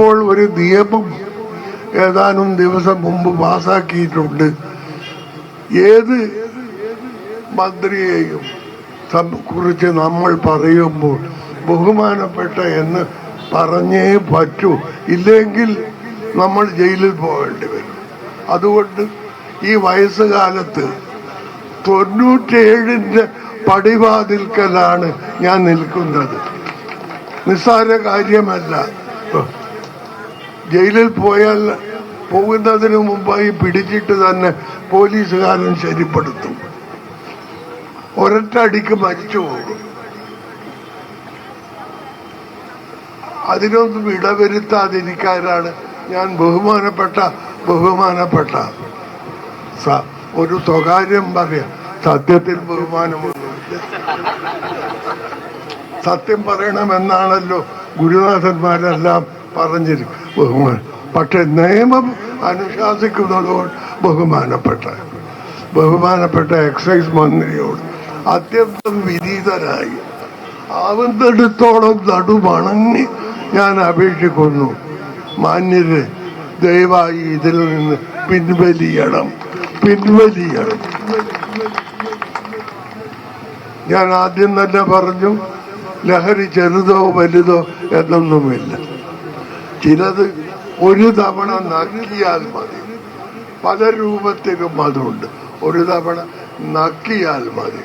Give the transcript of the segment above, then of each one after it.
ഇപ്പോൾ ഒരു നിയമം ഏതാനും ദിവസം മുമ്പ് പാസാക്കിയിട്ടുണ്ട്. ഏത് മന്ത്രിയെയും കുറിച്ച് നമ്മൾ പറയുമ്പോൾ ബഹുമാനപ്പെട്ട എന്ന് പറഞ്ഞേ പറ്റൂ, ഇല്ലെങ്കിൽ നമ്മൾ ജയിലിൽ പോകേണ്ടി വരും. അതുകൊണ്ട് ഈ വയസ്സുകാലത്ത് 97ന്റെ പടിവാതിൽക്കലാണ് ഞാൻ നിൽക്കുന്നത്. നിസ്സാര കാര്യമല്ല. ജയിലിൽ പോകുന്നതിന് മുമ്പായി പിടിച്ചിട്ട് തന്നെ പോലീസുകാരൻ ശരിപ്പെടുത്തും. ഒരൊറ്റടിക്ക് മരിച്ചു പോകും. അതിനൊന്നും ഇടവരുത്താതിരിക്കാനാണ് ഞാൻ ബഹുമാനപ്പെട്ട ഒരു സ്വകാര്യം പറയാം. സത്യത്തിൽ ബഹുമാനമൊന്നുമില്ല. സത്യം പറയണമെന്നാണല്ലോ ഗുരുനാഥന്മാരെല്ലാം പറഞ്ഞിരിക്കും. ബഹുമാനം. പക്ഷെ നിയമം അനുശാസിക്കുന്നതോട് ബഹുമാനപ്പെട്ട എക്സൈസ് മന്ത്രിയോട് അത്യന്തം വിനീതനായി ആവുന്നിടത്തോളം നടുവണങ്ങി ഞാൻ അപേക്ഷിക്കുന്നു. മാന്യര്, ദയവായി ഇതിൽ നിന്ന് പിൻവലിയണം. ഞാൻ ആദ്യം തന്നെ പറഞ്ഞു, ലഹരി ചെറുതോ വലുതോ എന്നൊന്നുമില്ല. ചിലത് ഒരു തവണ നക്കിയാൽ മതി. പല രൂപത്തിലും അതുണ്ട്. ഒരു തവണ നക്കിയാൽ മതി,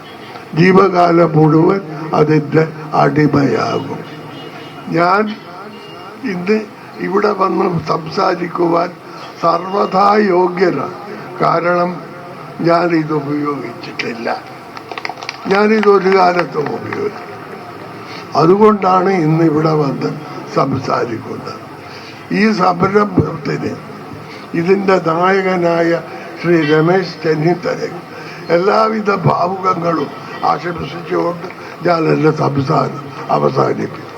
ജീവകാലം മുഴുവൻ അതിൻ്റെ അടിമയാകും. ഞാൻ ഇന്ന് ഇവിടെ വന്ന് സംസാരിക്കുവാൻ സർവഥാ യോഗ്യനാണ്. കാരണം ഞാനിത് ഉപയോഗിച്ചിട്ടില്ല. ഞാനിതൊരു കാലത്തും ഉപയോഗിച്ചു. അതുകൊണ്ടാണ് ഇന്ന് ഇവിടെ വന്ന് സംസാരിക്കുന്നത്. ഈ സംരംഭത്തിന് ഇതിൻ്റെ നായകനായ ശ്രീ രമേശ് ചെന്നിത്തലയ്ക്ക് എല്ലാവിധ ഭാവുകങ്ങളും ആശംസിച്ചുകൊണ്ട് ഞാൻ എൻ്റെ സംസാരം അവസാനിപ്പിക്കും.